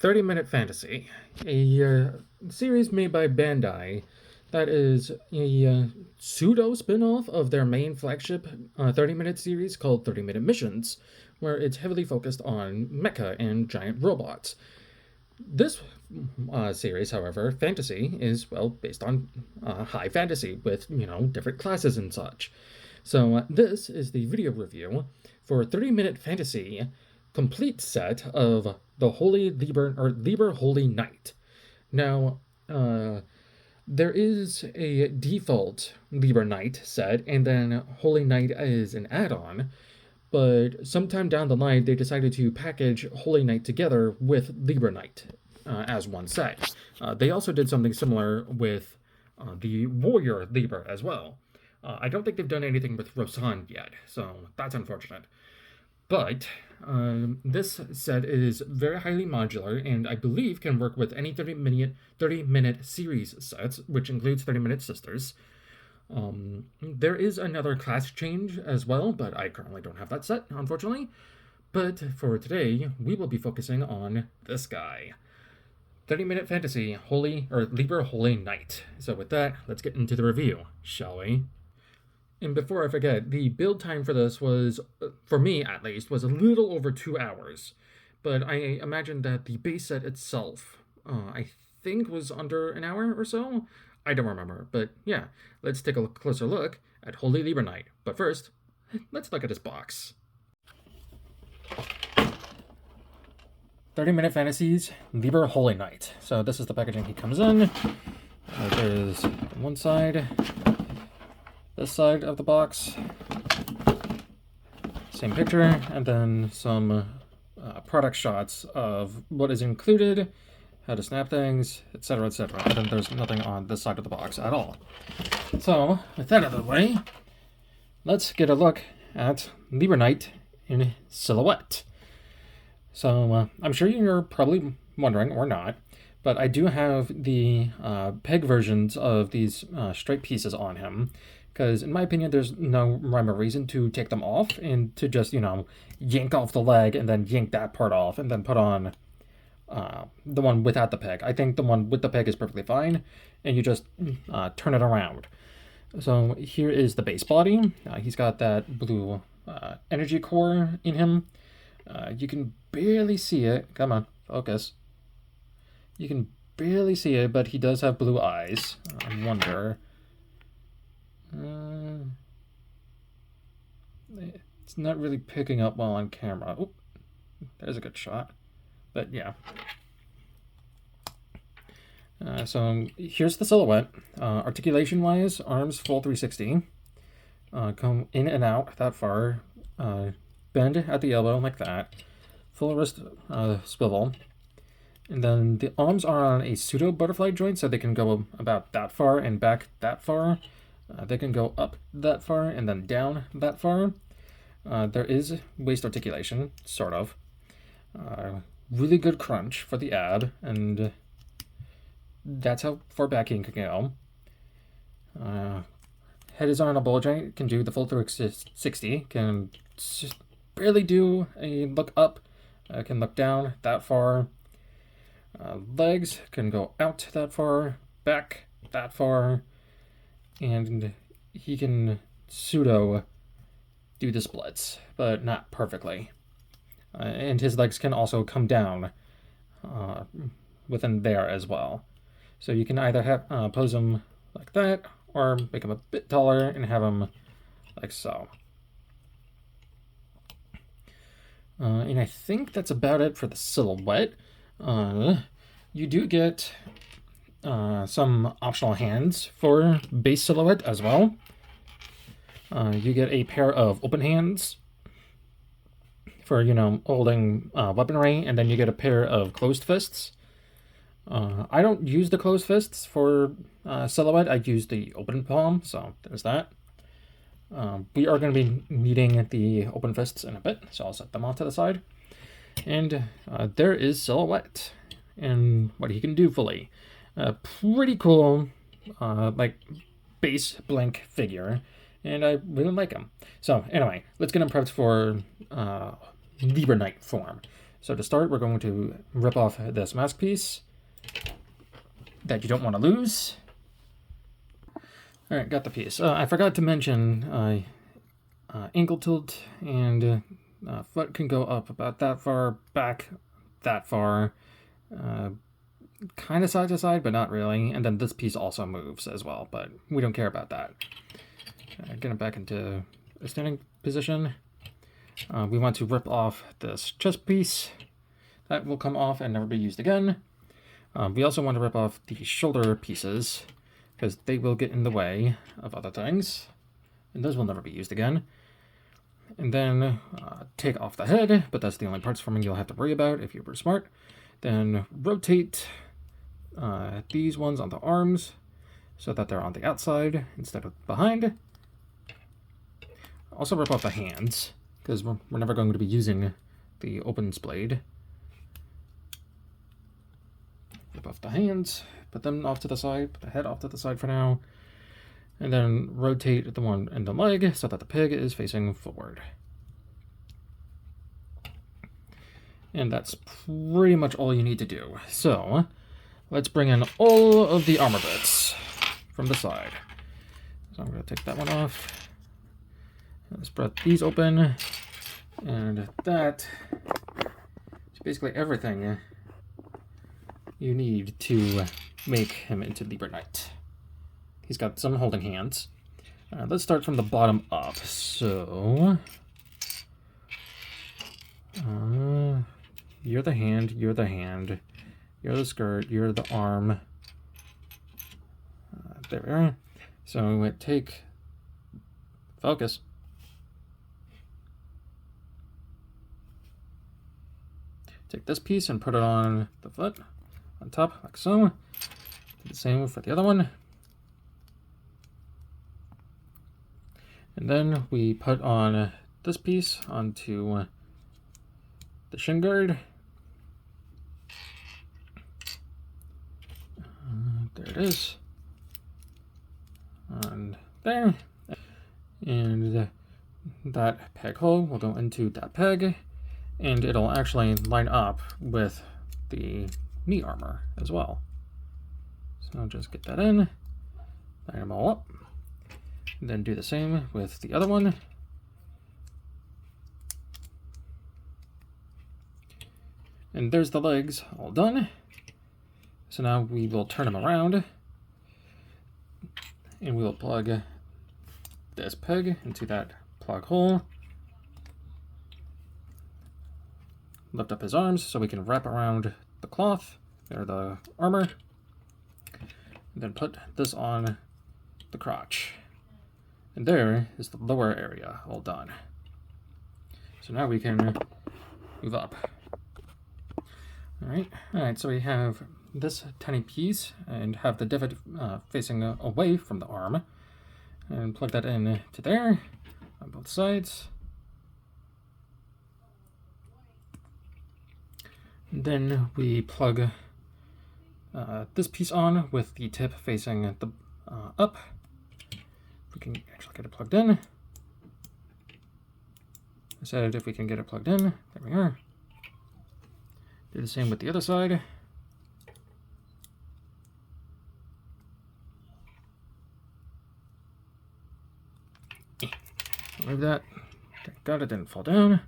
30-Minute Fantasy, a series made by Bandai that is a pseudo spin-off of their main flagship 30-minute series called 30-Minute Missions, where it's heavily focused on mecha and giant robots. This series, however, fantasy, is, well, based on high fantasy with, different classes and such. So this is the video review for 30-Minute Fantasy complete set of the Liber Holy Knight. Now, there is a default Liber Knight set, and then Holy Knight is an add-on, but sometime down the line, they decided to package Holy Knight together with Liber Knight as one set. They also did something similar with the Warrior Liber as well. I don't think they've done anything with Rosan yet, so that's unfortunate. But this set is very highly modular, and I believe can work with any 30-minute series sets, which includes 30-minute sisters. There is another class change as well, but I currently don't have that set, unfortunately. But for today, we will be focusing on this guy. 30-Minute Fantasy Liber Holy Knight. So with that, let's get into the review, shall we? And before I forget, the build time for this was, for me at least, was a little over 2 hours. But I imagine that the base set itself, I think was under an hour or so? I don't remember, but yeah, let's take a closer look at Holy Liber Knight. But first, let's look at his box. 30-Minute Fantasies, Liber Holy Knight. So this is the packaging he comes in. There's one side, this side of the box, same picture, and then some product shots of what is included, how to snap things, etc., etc. And then there's nothing on this side of the box at all. So, with that out of the way, let's get a look at Liber Knight in silhouette. So, I'm sure you're probably wondering, or not, but I do have the peg versions of these straight pieces on him, because in my opinion, there's no rhyme or reason to take them off and to just, yank off the leg and then yank that part off and then put on the one without the peg. I think the one with the peg is perfectly fine, and you just turn it around. So here is the base body. He's got that blue energy core in him. You can barely see it. Come on, focus. You can barely see it, but he does have blue eyes. I wonder. It's not really picking up well on camera. Oh, there's a good shot. But yeah. So here's the silhouette. Articulation-wise, arms full 360. Come in and out that far. Bend at the elbow like that. Full wrist swivel. And then the arms are on a pseudo butterfly joint, so they can go about that far and back that far. They can go up that far and then down that far. There is waist articulation, sort of. Really good crunch for the ab, and that's how far back he can go. Head is on a ball joint, can do the full 360, can just barely do a look up, can look down that far. Legs can go out that far, back that far, and he can pseudo do the splits, but not perfectly. And his legs can also come down within there as well. So you can either have pose him like that, or make him a bit taller and have him like so. And I think that's about it for the silhouette. You do get some optional hands for base silhouette as well. You get a pair of open hands for, holding weaponry, and then you get a pair of closed fists. I don't use the closed fists for silhouette. I use the open palm, so there's that. We are going to be needing the open fists in a bit, so I'll set them off to the side. And there is silhouette and what he can do fully. Pretty cool, base blank figure, and I really like him. So anyway, let's get him prepped for Liber Knight form. So to start, we're going to rip off this mask piece that you don't want to lose. All right, got the piece. I forgot to mention ankle tilt and foot can go up about that far, back that far, kind of side to side, but not really. And then this piece also moves as well, but we don't care about that. Get it back into a standing position. We want to rip off this chest piece. That will come off and never be used again. We also want to rip off the shoulder pieces because they will get in the way of other things. And those will never be used again. And then take off the head, but that's the only parts forming you'll have to worry about if you were smart. Then rotate these ones on the arms so that they're on the outside instead of behind. Also rip off the hands, because we're never going to be using the opens blade. Rip off the hands, put them off to the side, put the head off to the side for now, and then rotate the one in the leg so that the pig is facing forward. And that's pretty much all you need to do. So, let's bring in all of the armor bits from the side. So I'm going to take that one off. Spread these open, and that is basically everything you need to make him into Liber Knight. He's got some holding hands. Let's start from the bottom up. So, you're the hand, you're the hand, you're the skirt, you're the arm. There we are. So we would take focus. Take this piece and put it on the foot, on top, like so. Do the same for the other one. And then we put on this piece onto the shin guard. There it is. On there. And that peg hole will go into that peg. And it'll actually line up with the knee armor as well. So I'll just get that in, line them all up, and then do the same with the other one. And there's the legs all done. So now we will turn them around, and we will plug this peg into that plug hole. Lift up his arms so we can wrap around the cloth, or the armor, and then put this on the crotch. And there is the lower area all done. So now we can move up. Alright, so we have this tiny piece and have the divot facing away from the arm, and plug that in to there on both sides. Then we plug this piece on with the tip facing the up. If we can actually get it plugged in. I said if we can get it plugged in. There we are. Do the same with the other side. Remove that. Thank God it didn't fall down.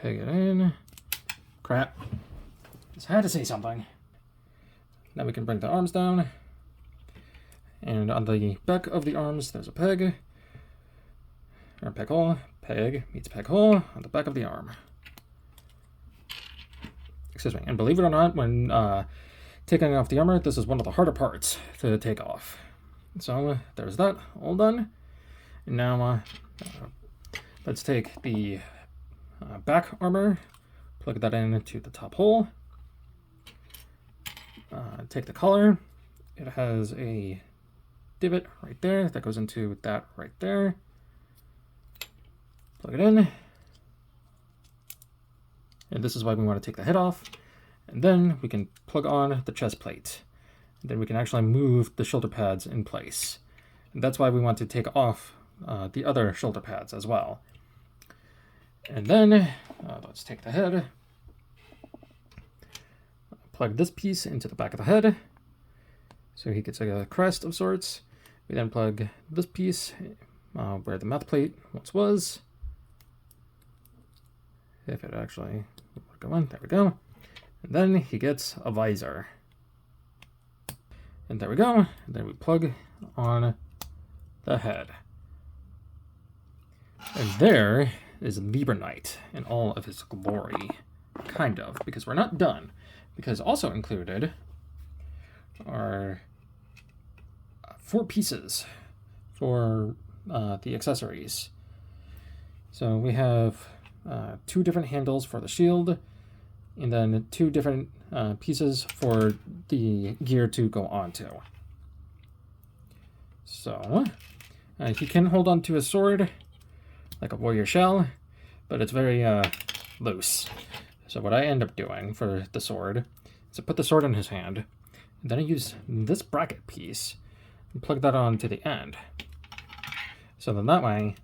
Peg it in. Crap. Just had to say something. Now we can bring the arms down. And on the back of the arms, there's a peg. Or peg hole. Peg meets peg hole on the back of the arm. Excuse me. And believe it or not, when taking off the armor, this is one of the harder parts to take off. So there's that all done. And now let's take the back armor, plug that into the top hole, take the collar. It has a divot right there that goes into that right there. Plug it in. And this is why we want to take the head off. And then we can plug on the chest plate. And then we can actually move the shoulder pads in place. And that's why we want to take off the other shoulder pads as well. And then let's take the head, plug this piece into the back of the head, so he gets a crest of sorts. We then plug this piece where the mouth plate once was. If it actually will go in, there we go. And then he gets a visor. And there we go. And then we plug on the head. And there is Liber Knight in all of his glory. Kind of, because we're not done. Because also included are 4 pieces for the accessories. So we have 2 different handles for the shield, and then 2 different pieces for the gear to go onto. So he can hold on to his sword like a warrior shell, but it's very loose. So what I end up doing for the sword is I put the sword in his hand, and then I use this bracket piece and plug that onto the end. So then that way,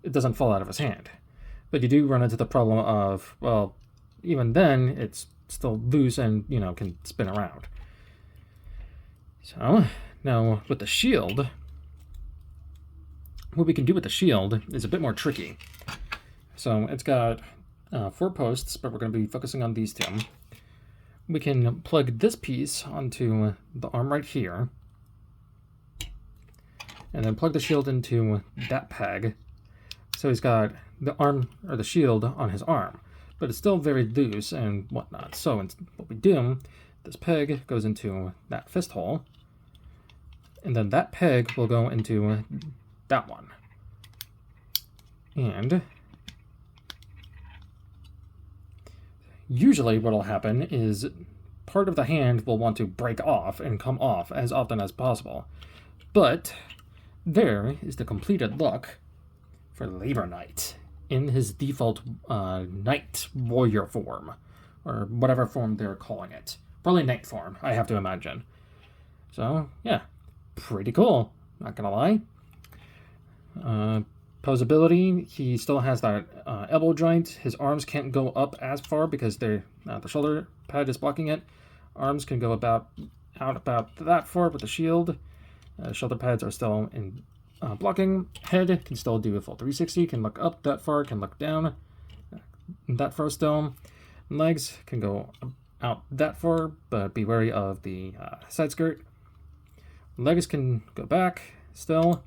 it doesn't fall out of his hand. But you do run into the problem of, well, even then, it's still loose and, you know, can spin around. So, now with the shield, what we can do with the shield is a bit more tricky. So it's got 4 posts, but we're going to be focusing on these 2. We can plug this piece onto the arm right here, and then plug the shield into that peg. So he's got the arm, or the shield, on his arm, but it's still very loose and whatnot. So what we do, this peg goes into that fist hole, and then that peg will go into that one. And usually what will happen is part of the hand will want to break off and come off as often as possible. But there is the completed look for Liber Knight in his default knight warrior form, or whatever form they're calling it. Probably knight form, I have to imagine. So yeah, pretty cool, not gonna lie. Posability, he still has that elbow joint. His arms can't go up as far because the shoulder pad is blocking it. Arms can go about that far with the shield. Shoulder pads are still in blocking. Head can still do a full 360, can look up that far, can look down that far still. Legs can go out that far, but be wary of the side skirt. Legs can go back still.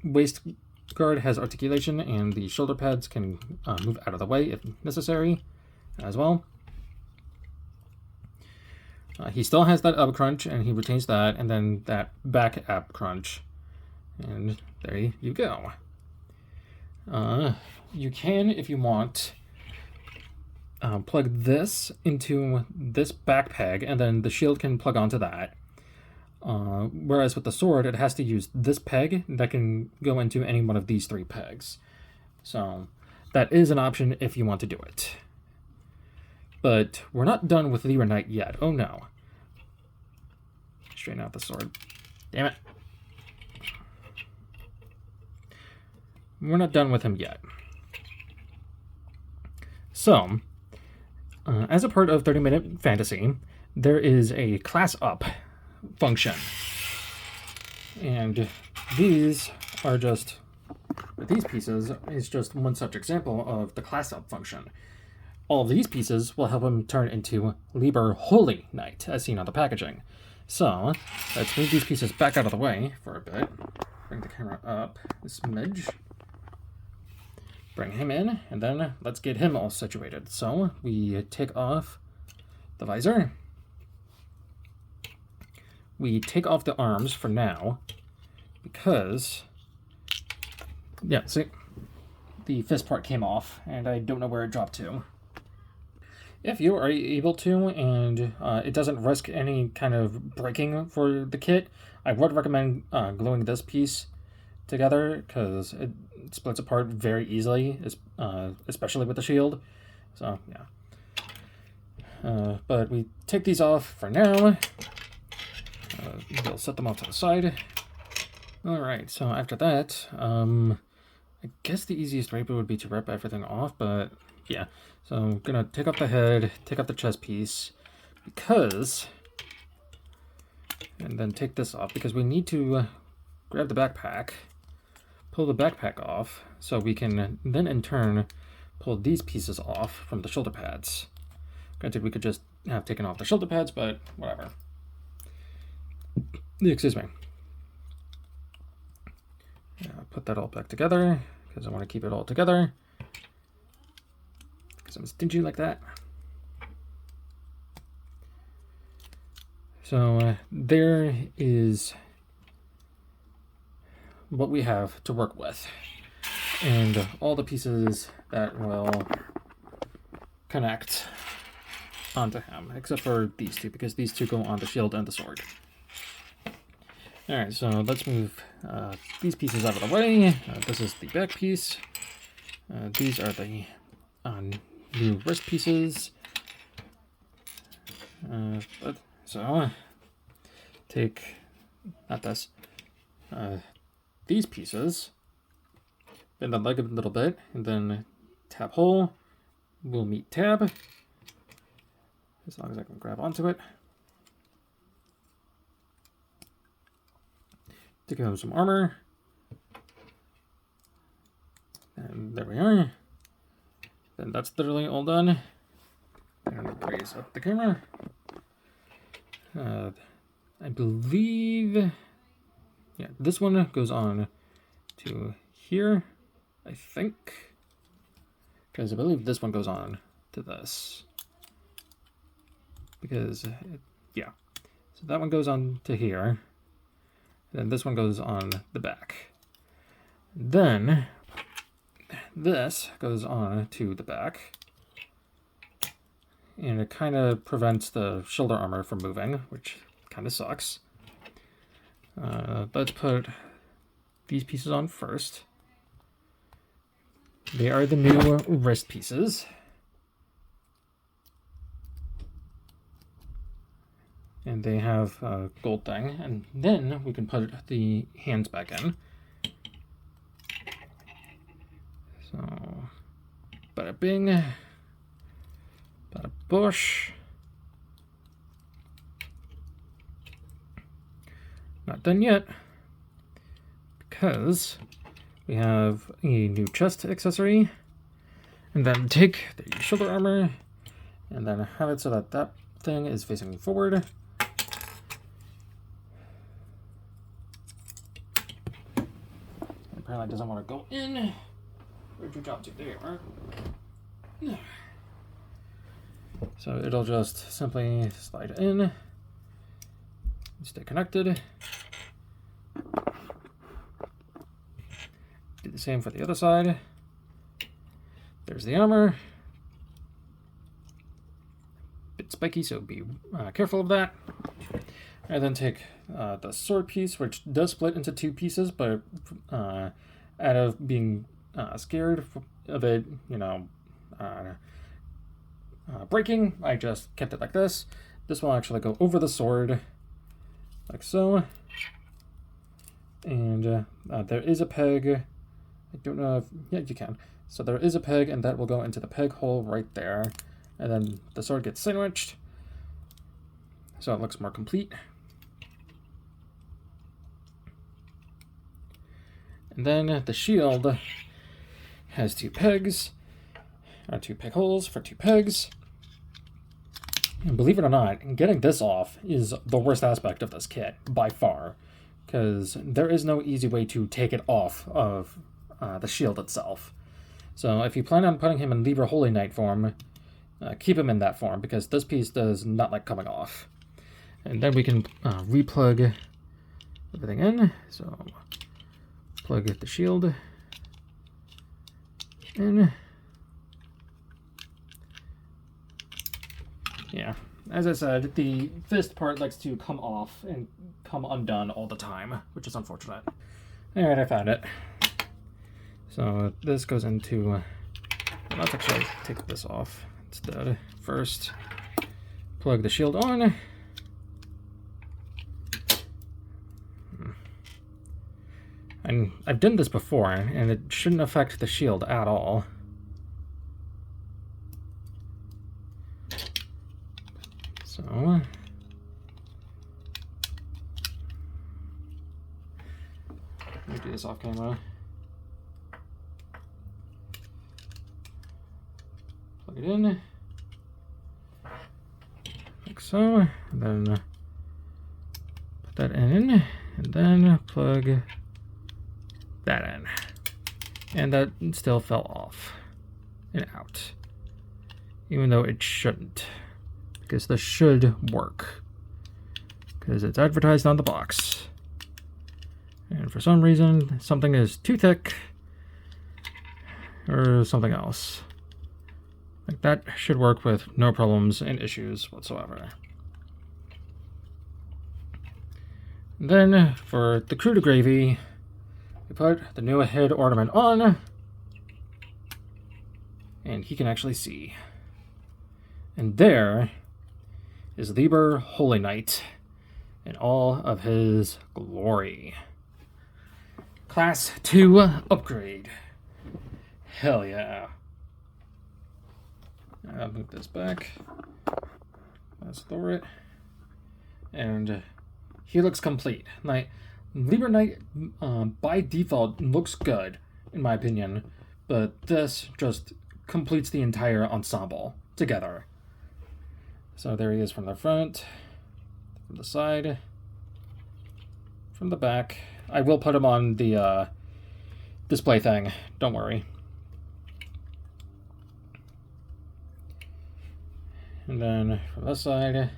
Waist guard has articulation, and the shoulder pads can move out of the way if necessary as well. He still has that up crunch, and he retains that, and then that back ab crunch. And there you go. You can, if you want, plug this into this back peg, and then the shield can plug onto that. Whereas with the sword, it has to use this peg that can go into any one of these 3 pegs. So that is an option if you want to do it. But we're not done with Liber Knight yet. Oh no. Straighten out the sword. Damn it. We're not done with him yet. So, as a part of 30-Minute Fantasy, there is a class up function. And these are just, with these pieces, is just one such example of the class up function. All of these pieces will help him turn into Liber Holy Knight, as seen on the packaging. So, let's move these pieces back out of the way for a bit. Bring the camera up a smidge. Bring him in, and then let's get him all situated. So, we take off the visor. We take off the arms for now, because, yeah, see, the fist part came off, and I don't know where it dropped to. If you are able to, and it doesn't risk any kind of breaking for the kit, I would recommend gluing this piece together, because it splits apart very easily, especially with the shield. So, yeah. But we take these off for now. We'll set them off to the side. Alright, so after that, I guess the easiest way would be to rip everything off, but yeah. So I'm gonna take off the head, take off the chest piece, because... and then take this off, because we need to grab the backpack, pull the backpack off, so we can then in turn pull these pieces off from the shoulder pads. Granted, we could just have taken off the shoulder pads, but whatever. Excuse me. Put that all back together, because I want to keep it all together. Because I'm stingy like that. So there is what we have to work with. And all the pieces that will connect onto him, except for these two, because these two go on the shield and the sword. Alright, so let's move these pieces out of the way. This is the back piece. These are the new wrist pieces. So, take, not this, these pieces, bend the leg a little bit, and then tab hole will meet tab, as long as I can grab onto it. To give him some armor. And there we are. Then that's literally all done. I'm going to raise up the camera. I believe... yeah, this one goes on to here, I think. Because I believe this one goes on to this. Because, yeah. So that one goes on to here. Then this one goes on the back. Then this goes on to the back. And it kind of prevents the shoulder armor from moving, which kind of sucks. Let's put these pieces on first. They are the new wrist pieces. And they have a gold thing. And then we can put the hands back in. So, bada bing. Bada bush. Not done yet. Because we have a new chest accessory. And then take the shoulder armor. And then have it so that that thing is facing forward. Apparently doesn't want to go in. Where'd you drop to? There you are. So it'll just simply slide in. Stay connected. Do the same for the other side. There's the armor. Bit spiky, so be careful of that. And then take the sword piece, which does split into two pieces, but out of being scared of it, breaking, I just kept it like this. This will actually go over the sword, like so. And there is a peg. I don't know if, yeah, you can. So there is a peg, and that will go into the peg hole right there. And then the sword gets sandwiched, so it looks more complete. And then the shield has two pegs, or two peg holes for two pegs. And believe it or not, getting this off is the worst aspect of this kit, by far. Because there is no easy way to take it off of the shield itself. So if you plan on putting him in Liber Holy Knight form, keep him in that form, because this piece does not like coming off. And then we can replug everything in. So plug the shield in. Yeah, as I said, the fist part likes to come off and come undone all the time, which is unfortunate. Alright, I found it. So this goes into... let's actually take this off instead. First, plug the shield on. And I've done this before, and it shouldn't affect the shield at all. So... let me do this off camera. Plug it in. Like so. And then put that in. And then plug that in. And that still fell off and out. Even though it shouldn't. Because this should work. Because it's advertised on the box. And for some reason, something is too thick. Or something else. Like that should work with no problems and issues whatsoever. Then, for the crew to gravy, we put the new head ornament on. And he can actually see. And there is Liber Holy Knight in all of his glory. Class 2 upgrade. Hell yeah. I'll move this back. Let's lower it. And he looks complete. Like, Liber Knight by default looks good, in my opinion. But this just completes the entire ensemble together. So there he is from the front, from the side, from the back. I will put him on the display thing, don't worry. And then from this side.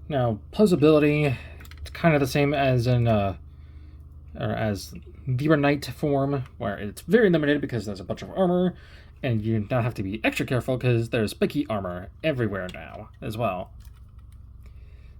Now, posability, it's kind of the same as in, or as Liber Knight form, where it's very limited because there's a bunch of armor, and you now have to be extra careful because there's spiky armor everywhere now as well.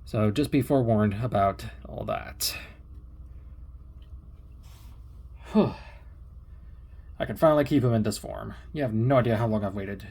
So just be forewarned about all that. Whew. I can finally keep him in this form. You have no idea how long I've waited